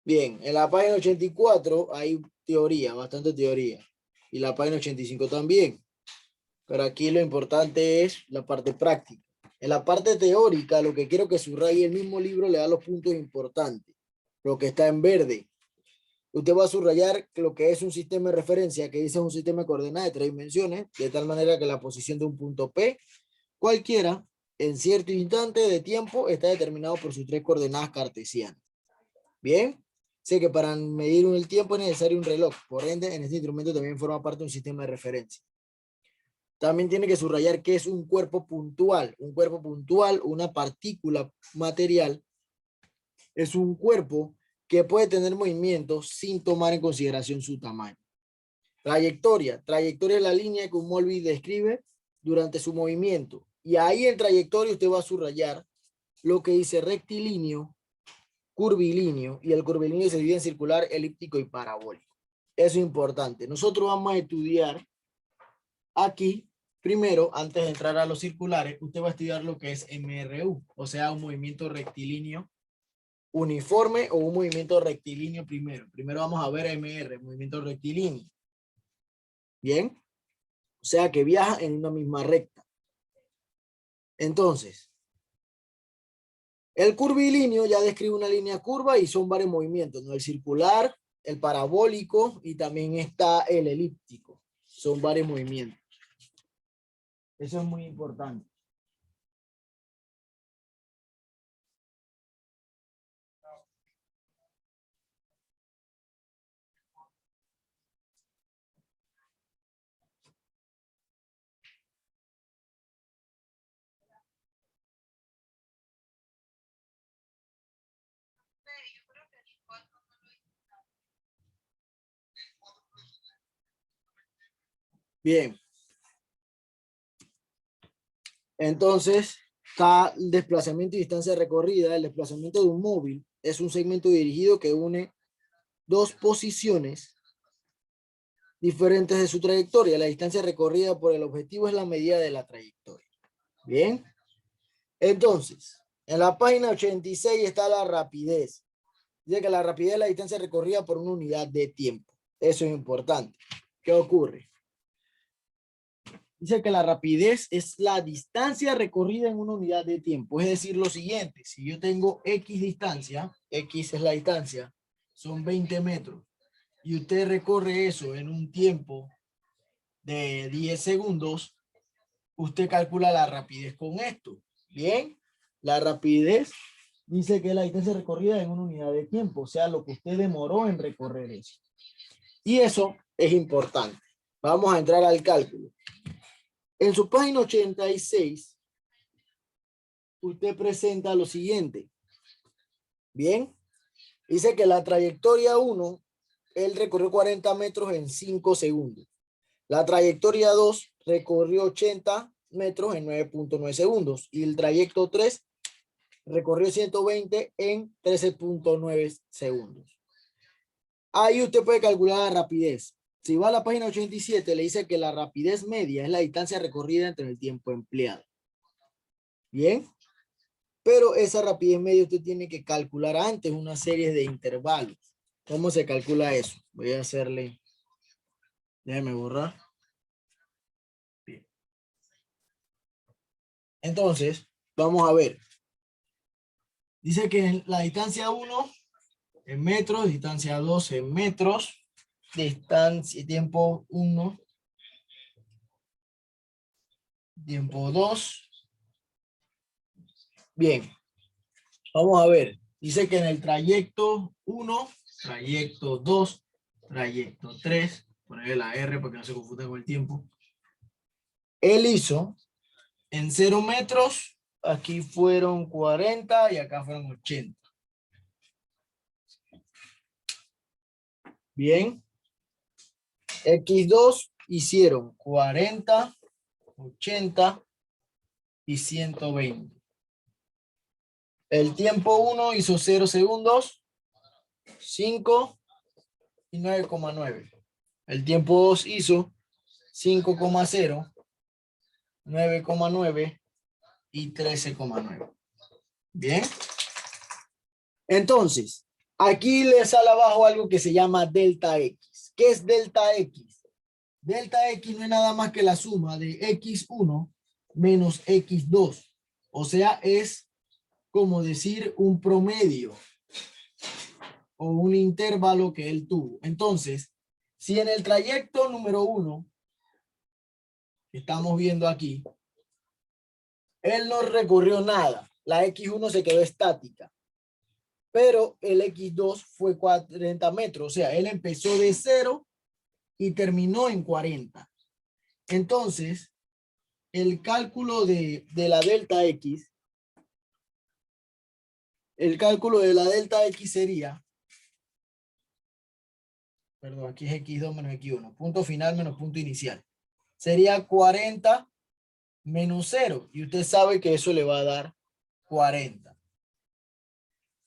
Bien, en la página 84 hay teoría, bastante teoría. Y la página 85 también. Pero aquí lo importante es la parte práctica. En la parte teórica, lo que quiero que subraye el mismo libro le da los puntos importantes. Lo que está en verde. Usted va a subrayar lo que es un sistema de referencia, que dice un sistema de coordenadas de 3 dimensiones, de tal manera que la posición de un punto P, cualquiera, en cierto instante de tiempo, está determinado por sus 3 coordenadas cartesianas. Bien, sé que para medir el tiempo es necesario un reloj, por ende, en este instrumento también forma parte de un sistema de referencia. También tiene que subrayar qué es un cuerpo puntual. Un cuerpo puntual, una partícula material, es un cuerpo que puede tener movimientos sin tomar en consideración su tamaño. Trayectoria. Trayectoria es la línea que un móvil describe durante su movimiento. Y ahí en trayectoria usted va a subrayar lo que dice rectilíneo, curvilíneo, y el curvilíneo se divide en circular, elíptico y parabólico. Eso es importante. Nosotros vamos a estudiar aquí, primero, antes de entrar a los circulares, usted va a estudiar lo que es MRU, o sea, un movimiento rectilíneo uniforme o un movimiento rectilíneo primero. Primero vamos a ver MR, movimiento rectilíneo. Bien, o sea que viaja en una misma recta. Entonces, el curvilíneo ya describe una línea curva y son varios movimientos, ¿no? El circular, el parabólico y también está el elíptico. Son varios movimientos. Eso es muy importante. Bien. Entonces, está el desplazamiento y distancia recorrida. El desplazamiento de un móvil es un segmento dirigido que une dos posiciones diferentes de su trayectoria. La distancia recorrida por el objetivo es la medida de la trayectoria. Bien. Entonces, en la página 86 está la rapidez. Dice que la rapidez es la distancia recorrida por una unidad de tiempo. Eso es importante. ¿Qué ocurre? Dice que la rapidez es la distancia recorrida en una unidad de tiempo. Es decir, lo siguiente, si yo tengo X distancia, X es la distancia, son 20 metros, y usted recorre eso en un tiempo de 10 segundos, usted calcula la rapidez con esto. Bien, la rapidez dice que es la distancia recorrida en una unidad de tiempo, o sea, lo que usted demoró en recorrer eso. Y eso es importante. Vamos a entrar al cálculo. En su página 86, usted presenta lo siguiente. Bien, dice que la trayectoria 1, él recorrió 40 metros en 5 segundos. La trayectoria 2 recorrió 80 metros en 9.9 segundos. Y el trayecto 3 recorrió 120 en 13.9 segundos. Ahí usted puede calcular la rapidez. Si va a la página 87, le dice que la rapidez media es la distancia recorrida entre el tiempo empleado. Bien. Pero esa rapidez media usted tiene que calcular antes una serie de intervalos. ¿Cómo se calcula eso? Voy a hacerle... Déjeme borrar. Bien. Entonces, vamos a ver. Dice que la distancia 1 en metros, distancia 2 en metros, distancia, tiempo 1, tiempo 2. Bien, vamos a ver. Dice que en el trayecto 1, trayecto 2, trayecto 3, ponerle la R para que no se confunda con el tiempo. Él hizo en 0 metros, aquí fueron 40 y acá fueron 80. Bien. X2 hicieron 40, 80 y 120. El tiempo 1 hizo 0 segundos, 5 y 9,9. El tiempo 2 hizo 5,0, 9,9 y 13,9. Bien. Entonces, Aquí le sale abajo algo que se llama delta X. ¿Qué es delta X? Delta X no es nada más que la suma de X1 menos X2. O sea, es como decir un promedio o un intervalo que él tuvo. Entonces, si en el trayecto número 1, que estamos viendo aquí, él no recorrió nada, la X1 se quedó estática, pero el X2 fue 40 metros, o sea, él empezó de 0 y terminó en 40. Entonces, el cálculo de la delta X, el cálculo de la delta X sería, perdón, aquí es X2 menos X1, punto final menos punto inicial. Sería 40 menos 0, y usted sabe que eso le va a dar 40.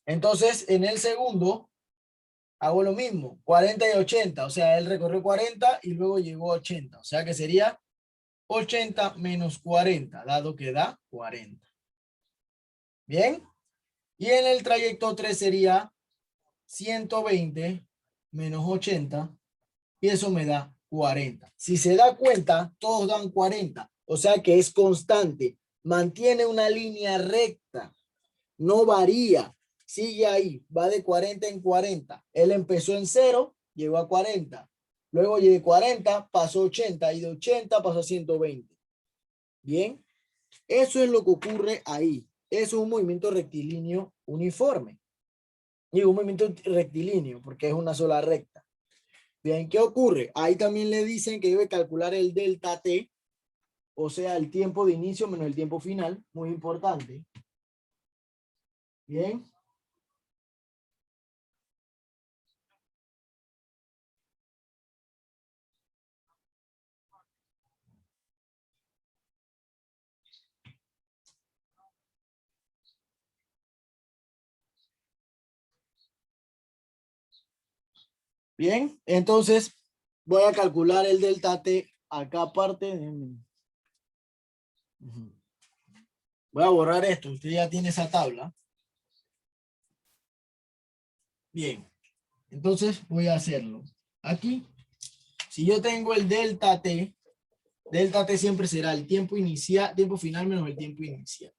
Entonces, en el segundo, hago lo mismo, 40 y 80, o sea, él recorrió 40 y luego llegó a 80, o sea que sería 80 menos 40, dado que da 40. Bien, y en el trayecto 3 sería 120 menos 80, y eso me da 40. Si se da cuenta, todos dan 40, o sea que es constante, mantiene una línea recta, no varía, sigue ahí, va de 40 en 40. Él empezó en 0, llegó a 40. Luego de 40 pasó a 80 y de 80 pasó a 120. Bien, eso es lo que ocurre ahí. Eso es un movimiento rectilíneo uniforme. Y un movimiento rectilíneo porque es una sola recta. Bien, ¿qué ocurre? Ahí también le dicen que debe calcular el delta T, o sea, el tiempo de inicio menos el tiempo final, muy importante. Bien. Bien, entonces voy a calcular el delta T acá aparte. Voy a borrar esto, usted ya tiene esa tabla. Bien, entonces voy a hacerlo. Aquí, si yo tengo el delta T siempre será el tiempo inicial, tiempo final menos el tiempo inicial.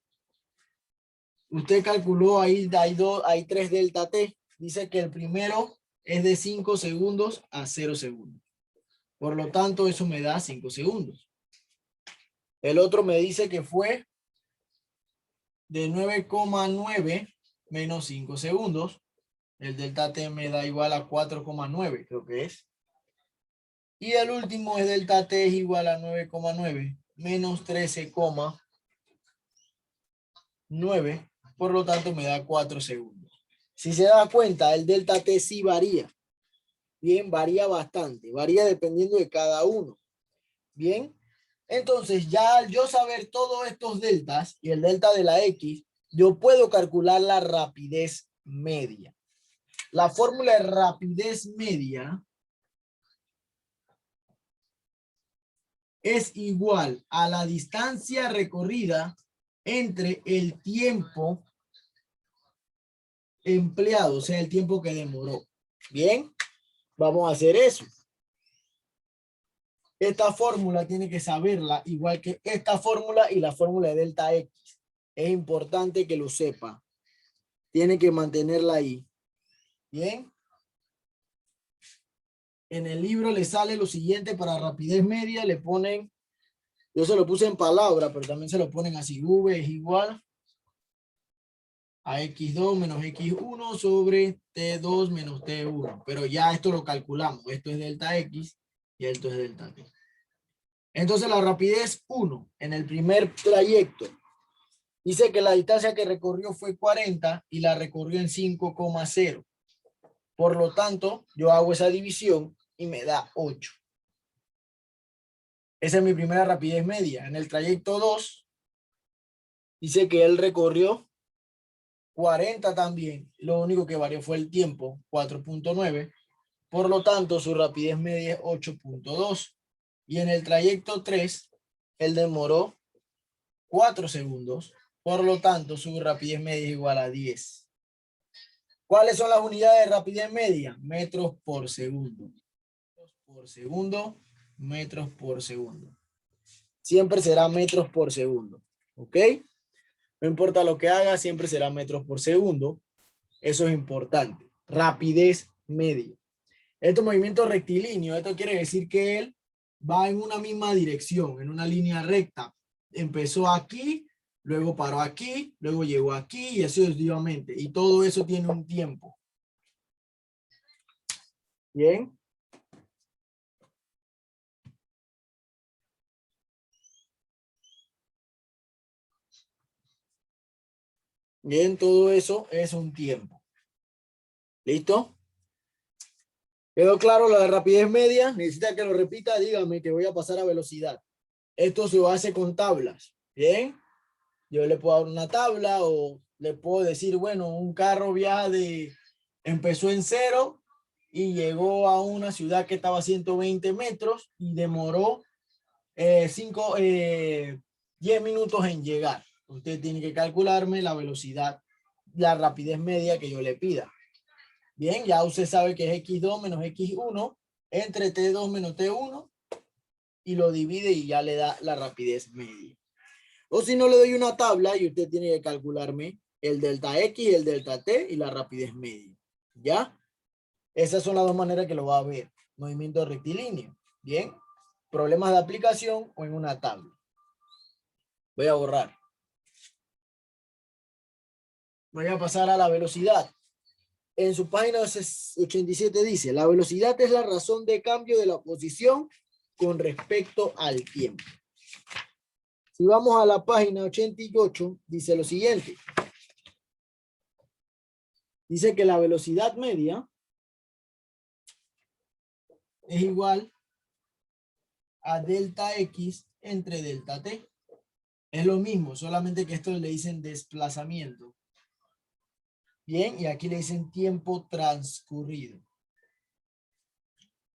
Usted calculó ahí, hay 3 delta T. Dice que el primero es de 5 segundos a 0 segundos. Por lo tanto, eso me da 5 segundos. El otro me dice que fue de 9,9 menos 5 segundos. El delta T me da igual a 4,9, creo que es. Y el último es delta T es igual a 9,9 menos 13,9. Por lo tanto, me da 4 segundos. Si se da cuenta, el delta T sí varía. Bien, varía bastante. Varía dependiendo de cada uno. Bien. Entonces, ya al yo saber todos estos deltas y el delta de la X, yo puedo calcular la rapidez media. La fórmula de rapidez media es igual a la distancia recorrida entre el tiempo empleado, o sea, el tiempo que demoró. Bien, vamos a hacer eso. Esta fórmula tiene que saberla, igual que esta fórmula y la fórmula de delta X. Es importante que lo sepa. Tiene que mantenerla ahí. Bien. En el libro le sale lo siguiente para rapidez media. Le ponen, yo se lo puse en palabra, pero también se lo ponen así. V es igual a X2 menos X1 sobre T2 menos T1. Pero ya esto lo calculamos. Esto es delta X y esto es delta T. Entonces la rapidez 1 en el primer trayecto dice que la distancia que recorrió fue 40 y la recorrió en 5,0. Por lo tanto, yo hago esa división y me da 8. Esa es mi primera rapidez media. En el trayecto 2 dice que él recorrió 40 también. Lo único que varió fue el tiempo, 4,9. Por lo tanto, su rapidez media es 8,2. Y en el trayecto 3, él demoró 4 segundos. Por lo tanto, su rapidez media es igual a 10. ¿Cuáles son las unidades de rapidez media? Metros por segundo. Por segundo, metros por segundo. Siempre será metros por segundo. ¿Ok? No importa lo que haga, siempre será metros por segundo. Eso es importante. Rapidez media. Este movimiento rectilíneo, esto quiere decir que él va en una misma dirección, en una línea recta. Empezó aquí, luego paró aquí, luego llegó aquí y así sucesivamente. Y todo eso tiene un tiempo. Bien. Bien, todo eso es un tiempo. ¿Listo? ¿Quedó claro lo de rapidez media? Necesita que lo repita, dígame que voy a pasar a velocidad. Esto se hace con tablas. Bien. Yo le puedo dar una tabla o le puedo decir, bueno, un carro empezó en 0 y llegó a una ciudad que estaba a 120 metros y demoró 10 minutos en llegar. Usted tiene que calcularme la velocidad, la rapidez media que yo le pida. Bien, ya usted sabe que es x2 menos x1 entre t2 menos t1 y lo divide y ya le da la rapidez media. O si no, le doy una tabla y usted tiene que calcularme el delta X, el delta T y la rapidez media. ¿Ya? Esas son las dos maneras que lo va a ver. Movimiento rectilíneo. Bien. Problemas de aplicación o en una tabla. Voy a borrar. Voy a pasar a la velocidad. En su página 87 dice, la velocidad es la razón de cambio de la posición con respecto al tiempo. Si vamos a la página 88, dice lo siguiente. Dice que la velocidad media es igual a delta X entre delta T. Es lo mismo, solamente que esto le dicen desplazamiento. Bien, y aquí le dicen tiempo transcurrido.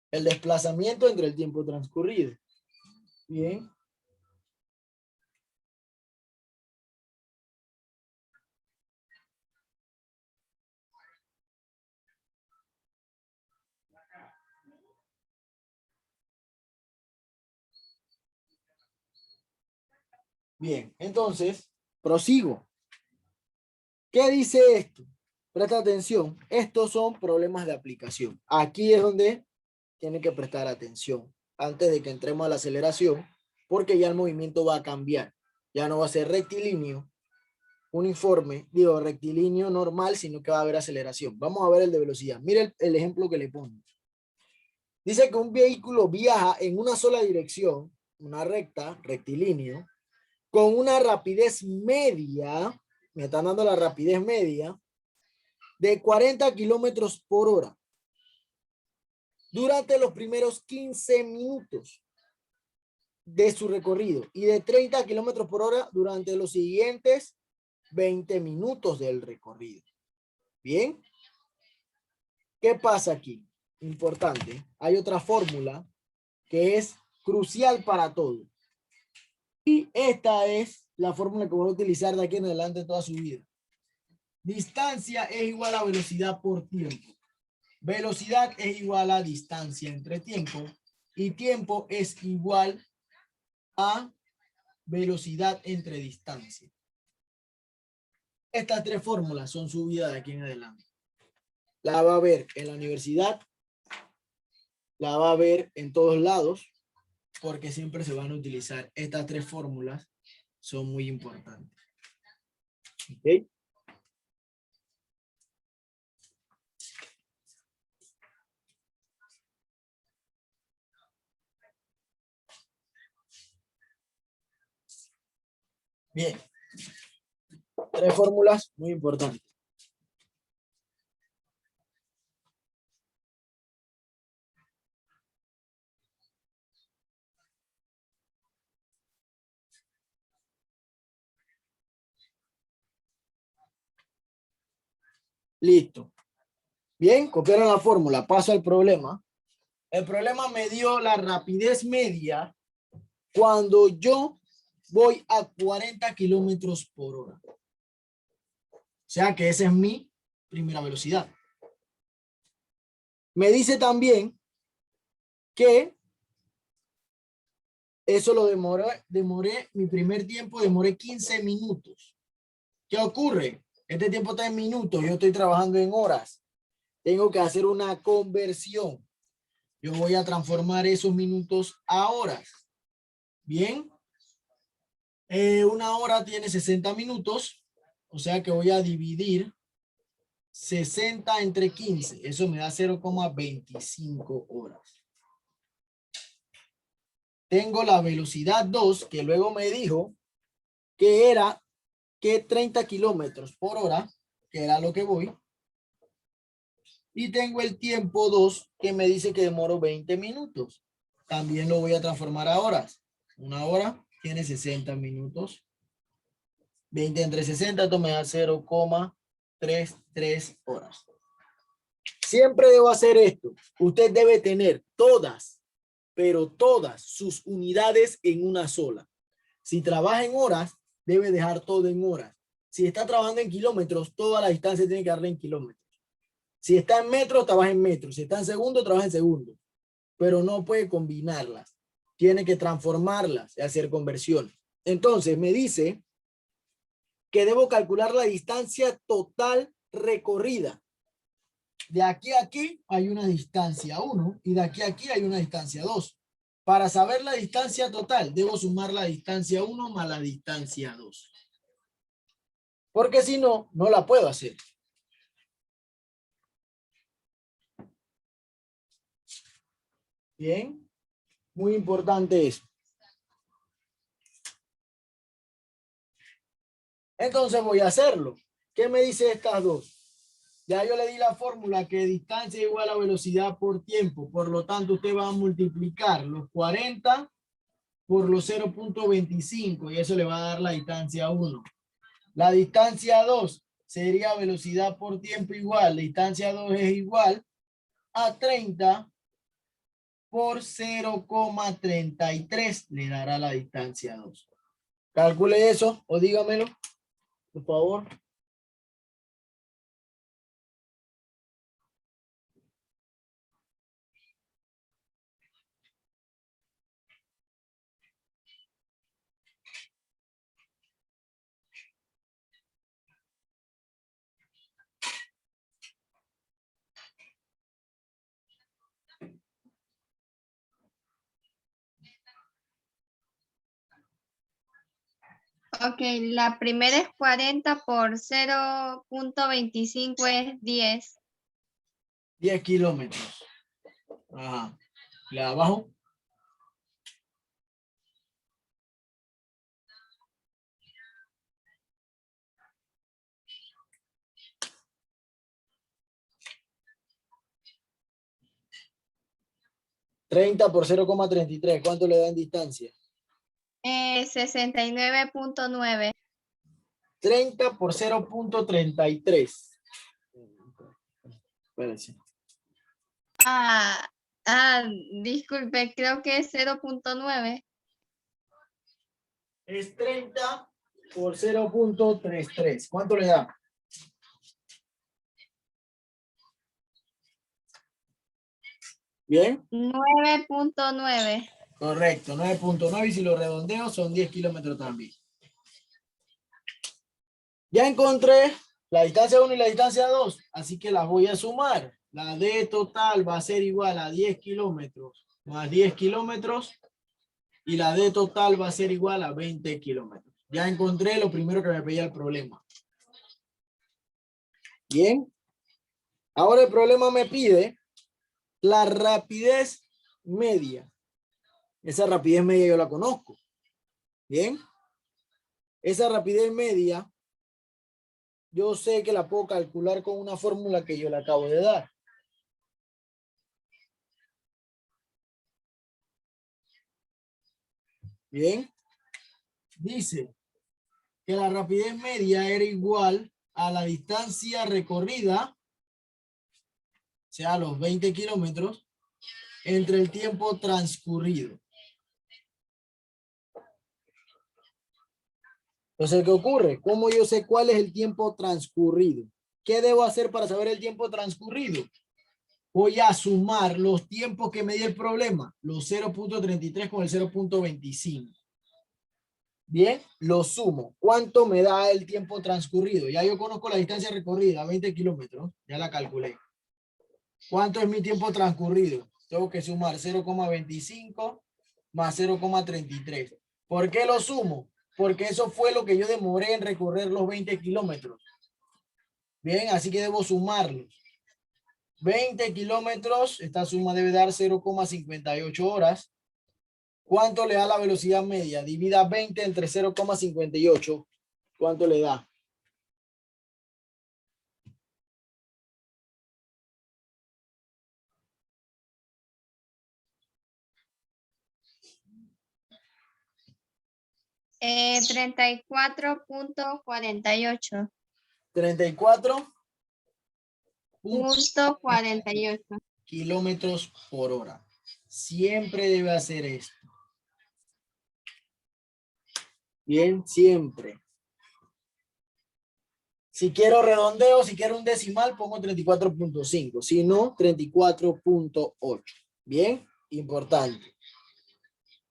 El desplazamiento entre el tiempo transcurrido. Bien. Bien, entonces, prosigo. ¿Qué dice esto? Presta atención. Estos son problemas de aplicación. Aquí es donde tiene que prestar atención antes de que entremos a la aceleración, porque ya el movimiento va a cambiar. Ya no va a ser rectilíneo, uniforme, digo rectilíneo normal, sino que va a haber aceleración. Vamos a ver el de velocidad. Mire el ejemplo que le pongo. Dice que un vehículo viaja en una sola dirección, una recta, rectilíneo, con una rapidez media, me están dando la rapidez media, de 40 kilómetros por hora durante los primeros 15 minutos de su recorrido y de 30 kilómetros por hora durante los siguientes 20 minutos del recorrido. Bien. ¿Qué pasa aquí? Importante. Hay otra fórmula que es crucial para todo. Y esta es la fórmula que voy a utilizar de aquí en adelante toda su vida. Distancia es igual a velocidad por tiempo. Velocidad es igual a distancia entre tiempo. Y tiempo es igual a velocidad entre distancia. Estas tres fórmulas son su vida de aquí en adelante. La va a ver en la universidad, la va a ver en todos lados, porque siempre se van a utilizar estas tres fórmulas, son muy importantes. ¿Ok? Bien. Tres fórmulas muy importantes. Listo. Bien, copiaron la fórmula. Paso al problema. El problema me dio la rapidez media cuando yo voy a 40 kilómetros por hora. O sea que ese es mi primera velocidad. Me dice también que eso lo demoré, mi primer tiempo demoré 15 minutos. ¿Qué ocurre? Este tiempo está en minutos, yo estoy trabajando en horas. Tengo que hacer una conversión. Yo voy a transformar esos minutos a horas. Bien. Una hora tiene 60 minutos, o sea que voy a dividir 60 entre 15. Eso me da 0,25 horas. Tengo la velocidad 2, que luego me dijo que era que 30 kilómetros por hora, que era lo que voy. Y tengo el tiempo 2, que me dice que demoro 20 minutos. También lo voy a transformar a horas. Una hora tiene 60 minutos. 20 entre 60, esto me da 0,33 horas. Siempre debo hacer esto. Usted debe tener todas, pero todas sus unidades en una sola. Si trabaja en horas, debe dejar todo en horas. Si está trabajando en kilómetros, toda la distancia tiene que darle en kilómetros. Si está en metros, trabaja en metros. Si está en segundos, trabaja en segundos. Pero no puede combinarlas. Tiene que transformarlas y hacer conversión. Entonces, me dice que debo calcular la distancia total recorrida. De aquí a aquí hay una distancia 1 y de aquí a aquí hay una distancia 2. Para saber la distancia total, debo sumar la distancia 1 más la distancia 2. Porque si no, no la puedo hacer. Bien, muy importante eso. Entonces voy a hacerlo. ¿Qué me dice estas dos? Ya yo le di la fórmula que distancia igual a velocidad por tiempo. Por lo tanto, usted va a multiplicar los 40 por los 0,25 y eso le va a dar la distancia 1. La distancia 2 sería velocidad por tiempo igual. La distancia 2 es igual a 30 por 0,33 le dará la distancia 2. Calcule eso o dígamelo, por favor. Ok, la primera es 40 por 0,25 es 10. 10 kilómetros. Ajá. ¿Le abajo? ¿30 por 0,33? ¿Cuánto le da en distancia? 69.9. 30 por 0,33. Espérense. Disculpe, creo que es 0.9. Es 30 por 0,33. ¿Cuánto le da? ¿Bien? 9.9. Correcto, 9,9 y si lo redondeo son 10 kilómetros también. Ya encontré la distancia 1 y la distancia 2, así que las voy a sumar. La D total va a ser igual a 10 kilómetros más 10 kilómetros y la D total va a ser igual a 20 kilómetros. Ya encontré lo primero que me pedía el problema. Bien. Ahora el problema me pide la rapidez media. Esa rapidez media yo la conozco. Bien. Esa rapidez media yo sé que la puedo calcular con una fórmula que yo le acabo de dar. Bien. Dice que la rapidez media era igual a la distancia recorrida, o sea, los 20 kilómetros, entre el tiempo transcurrido. Entonces, ¿qué ocurre? ¿Cómo yo sé cuál es el tiempo transcurrido? ¿Qué debo hacer para saber el tiempo transcurrido? Voy a sumar los tiempos que me dio el problema, los 0.33 con el 0.25. Bien, lo sumo. ¿Cuánto me da el tiempo transcurrido? Ya yo conozco la distancia recorrida, 20 kilómetros. Ya la calculé. ¿Cuánto es mi tiempo transcurrido? Tengo que sumar 0,25 más 0,33. ¿Por qué lo sumo? Porque eso fue lo que yo demoré en recorrer los 20 kilómetros. Bien, así que debo sumarlos. 20 kilómetros, esta suma debe dar 0,58 horas. ¿Cuánto le da la velocidad media? Divida 20 entre 0,58. ¿Cuánto le da? Eh, 34.48. 34 Punto 48. kilómetros por hora. Siempre debe hacer esto. Bien, siempre. Si quiero redondeo, si quiero un decimal, pongo 34.5. Si no, 34.8. Bien, importante.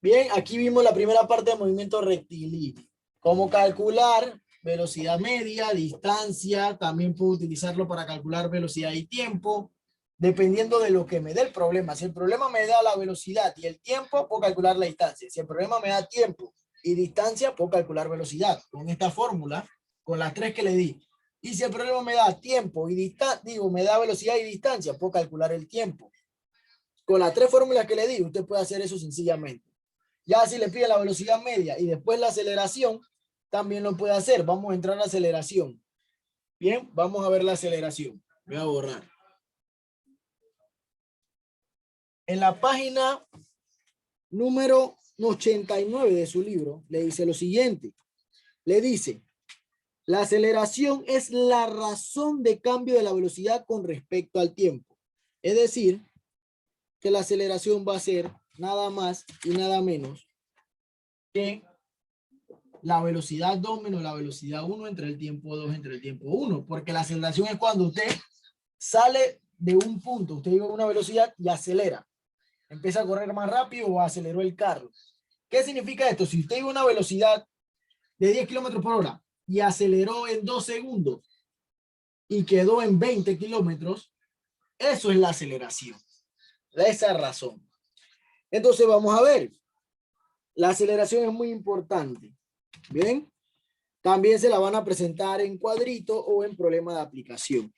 Bien, aquí vimos la primera parte del movimiento rectilíneo. Cómo calcular velocidad media, distancia. También puedo utilizarlo para calcular velocidad y tiempo, dependiendo de lo que me dé el problema. Si el problema me da la velocidad y el tiempo, puedo calcular la distancia. Si el problema me da tiempo y distancia, puedo calcular velocidad. Con esta fórmula, con las tres que le di. Y si el problema me da tiempo y distancia, me da velocidad y distancia, puedo calcular el tiempo. Con las tres fórmulas que le di, usted puede hacer eso sencillamente. Ya si le pide la velocidad media y después la aceleración, también lo puede hacer. Vamos a entrar a aceleración. Bien, vamos a ver la aceleración. Voy a borrar. En la página número 89 de su libro, le dice lo siguiente. Le dice, la aceleración es la razón de cambio de la velocidad con respecto al tiempo. Es decir, que la aceleración va a ser nada más y nada menos que la velocidad 2 menos la velocidad 1 entre el tiempo 2 entre el tiempo 1. Porque la aceleración es cuando usted sale de un punto, usted llega a una velocidad y acelera. Empieza a correr más rápido o aceleró el carro. ¿Qué significa esto? Si usted llega a una velocidad de 10 kilómetros por hora y aceleró en 2 segundos y quedó en 20 kilómetros, eso es la aceleración. Esa razón. Entonces vamos a ver. La aceleración es muy importante. Bien. También se la van a presentar en cuadrito o en problema de aplicación.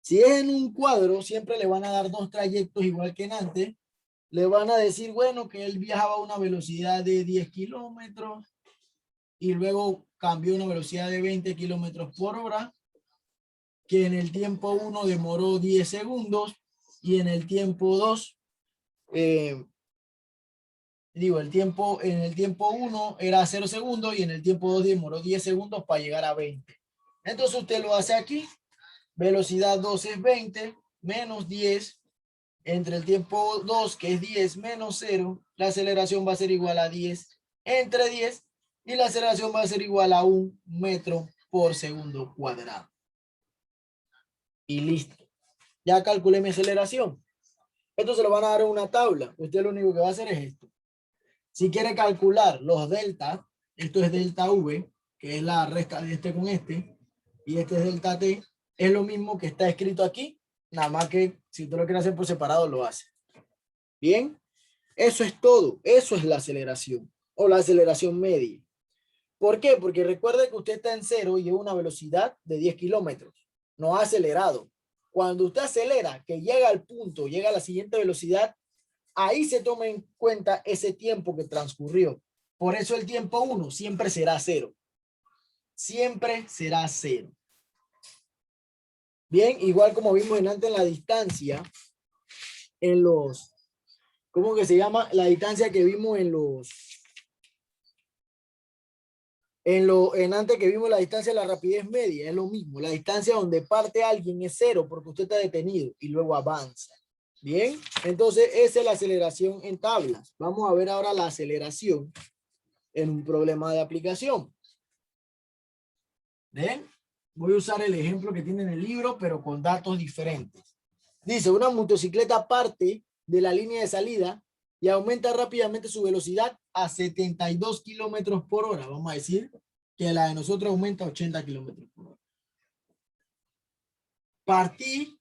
Si es en un cuadro, siempre le van a dar dos trayectos igual que en antes. Le van a decir, bueno, que él viajaba a una velocidad de 10 kilómetros y luego cambió a una velocidad de 20 kilómetros por hora, que en el tiempo 1 demoró 10 segundos y en el tiempo 2, en el tiempo 1 era 0 segundos y en el tiempo 2 demoró 10 segundos para llegar a 20. Entonces usted lo hace aquí. Velocidad 2 es 20 menos 10 entre el tiempo 2, que es 10 menos 0. La aceleración va a ser igual a 10 entre 10 y la aceleración va a ser igual a 1 metro por segundo cuadrado. Y listo. Ya calculé mi aceleración. Esto se lo van a dar en una tabla. Usted lo único que va a hacer es esto. Si quiere calcular los delta, esto es delta V, que es la resta de este con este, y este es delta T, es lo mismo que está escrito aquí, nada más que si usted lo quiere hacer por separado, lo hace. Bien, eso es todo. Eso es la aceleración o la aceleración media. ¿Por qué? Porque recuerde que usted está en cero y lleva una velocidad de 10 kilómetros. No ha acelerado. Cuando usted acelera, que llega al punto, llega a la siguiente velocidad, ahí se toma en cuenta ese tiempo que transcurrió. Por eso el tiempo 1 siempre será 0. Siempre será 0. Bien, igual como vimos antes en la distancia, en los, ¿cómo que se llama? La distancia que vimos en los, en antes que vimos la distancia de la rapidez media, es lo mismo. La distancia donde parte alguien es 0 porque usted está detenido y luego avanza. Bien, entonces esa es la aceleración en tablas. Vamos a ver ahora la aceleración en un problema de aplicación. ¿Ven? Voy a usar el ejemplo que tiene en el libro, pero con datos diferentes. Dice, una motocicleta parte de la línea de salida y aumenta rápidamente su velocidad a 72 kilómetros por hora. Vamos a decir que la de nosotros aumenta a 80 kilómetros por hora. Partí,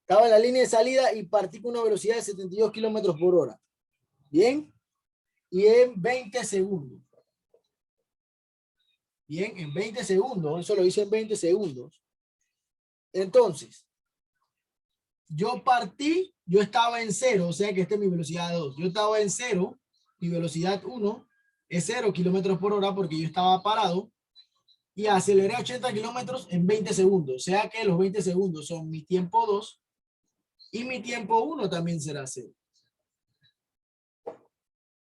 estaba en la línea de salida y partí con una velocidad de 72 kilómetros por hora. Bien, y en 20 segundos. Bien, en 20 segundos, eso lo hice en 20 segundos. Entonces, yo partí, yo estaba en 0, o sea que esta es mi velocidad 2. Yo estaba en 0, mi velocidad 1 es 0 kilómetros por hora porque yo estaba parado y aceleré 80 kilómetros en 20 segundos. O sea que los 20 segundos son mi tiempo 2 y mi tiempo 1 también será 0.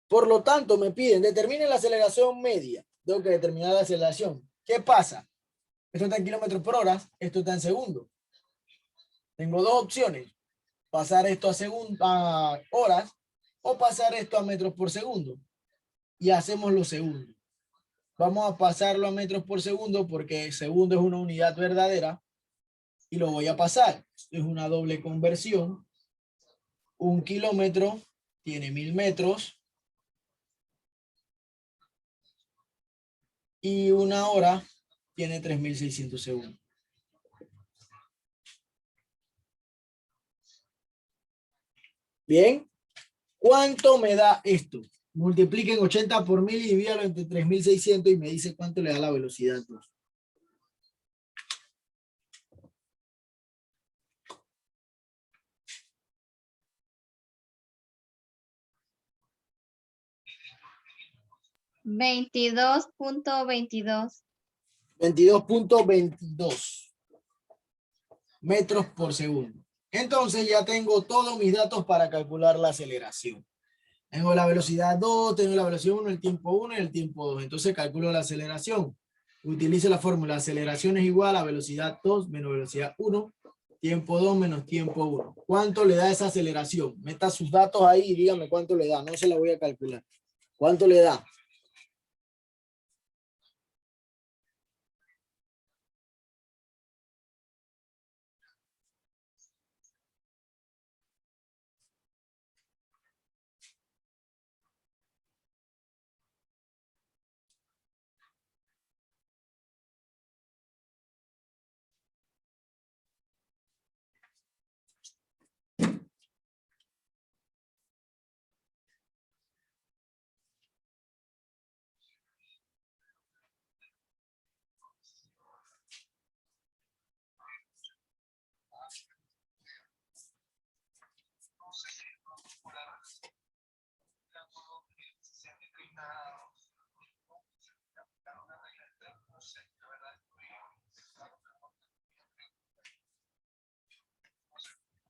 Por lo tanto, me piden, determine la aceleración media. Tengo que determinar la aceleración. ¿Qué pasa? Esto está en kilómetros por hora, esto está en segundos. Tengo dos opciones. Pasar esto a horas o pasar esto a metros por segundo. Y hacemos los segundos. Vamos a pasarlo a metros por segundo porque segundo es una unidad verdadera y lo voy a pasar. Es una doble conversión. Un kilómetro tiene 1000 metros y una hora tiene 3600 segundos. Bien, ¿cuánto me da esto? Multipliquen 80 por 1000 y divídalo entre 3600 y me dice cuánto le da la velocidad 2. Veintidós punto veintidós. 22.22 metros por segundo. Entonces ya tengo todos mis datos para calcular la aceleración. Tengo la velocidad 2, tengo la velocidad 1, el tiempo 1 y el tiempo 2. Entonces calculo la aceleración. Utilizo la fórmula. Aceleración es igual a velocidad 2 menos velocidad 1, tiempo 2 menos tiempo 1. ¿Cuánto le da esa aceleración? Meta sus datos ahí y dígame cuánto le da. No se la voy a calcular. ¿Cuánto le da?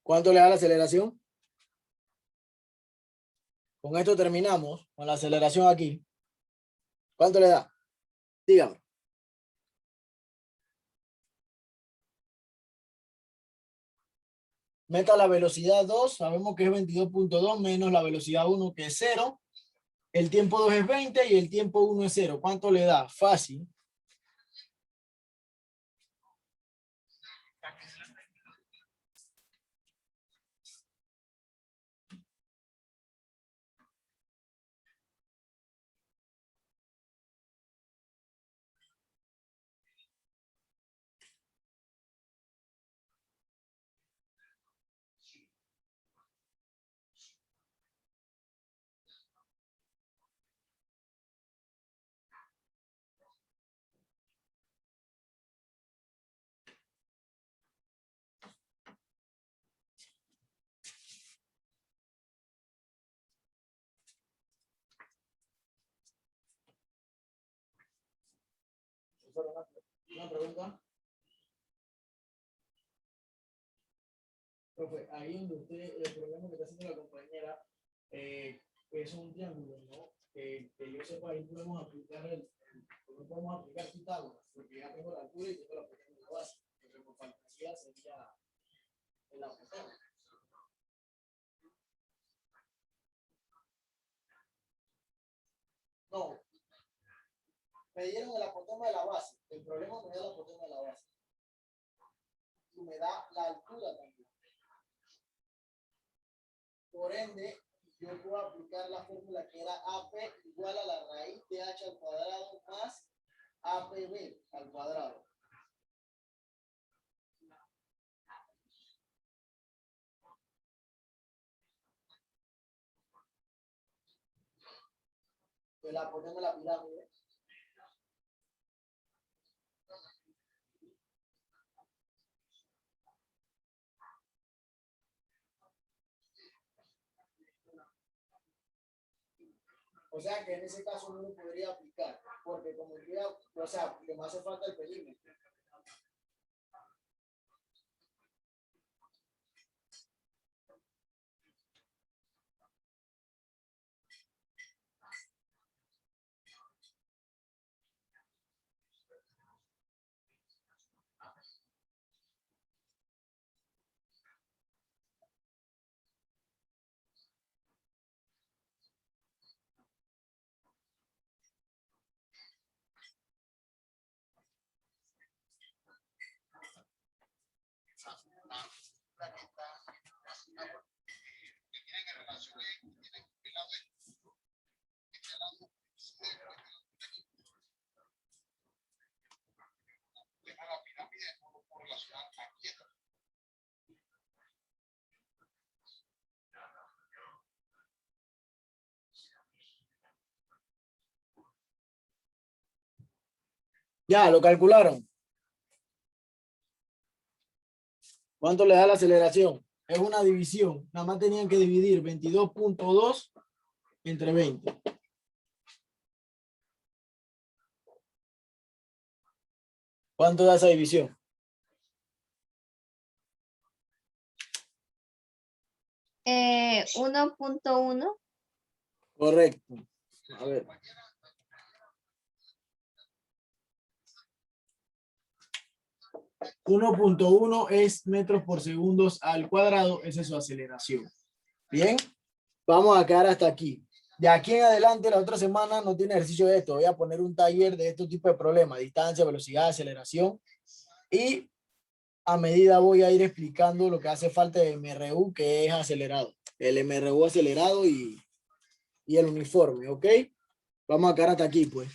¿Cuánto le da la aceleración? Con esto terminamos con la aceleración aquí. ¿Cuánto le da? Dígame. Meta la velocidad 2, sabemos que es 22.2 menos la velocidad 1 que es 0. El tiempo 2 es 20 y el tiempo 1 es 0. ¿Cuánto le da? Fácil. Una pregunta. Profe, ahí donde usted, el problema que está haciendo la compañera es un triángulo, ¿no? Que yo sepa, ahí podemos aplicar no podemos aplicar Pitágoras, porque ya tengo la altura y tengo la pequeña de la base. Lo que me faltaría sería el apotema. No, me dieron el apotema de la base. El problema me dio el apotema de la base. y me da la altura también. Por ende, yo puedo aplicar la fórmula que era AP igual a la raíz de H al cuadrado más APB al cuadrado. Pues la ponemos en la pirámide. O sea que en ese caso no lo podría aplicar, porque como yo, o sea, que me hace falta el perímetro. Ya, lo calcularon. ¿Cuánto le da la aceleración? Es una división. Nada más tenían que dividir 22.2 entre 20. ¿Cuánto da esa división? 1.1. Correcto. A ver. .1 es metros por segundos al cuadrado. Esa es su aceleración. Bien. Vamos a quedar hasta aquí. De aquí en adelante, la otra semana no tiene ejercicio de esto. Voy a poner un taller de este tipo de problemas. Distancia, velocidad, aceleración. Y a medida voy a ir explicando lo que hace falta de MRU, que es acelerado. El MRU acelerado y el uniforme, ¿ok? Vamos a quedar hasta aquí, pues.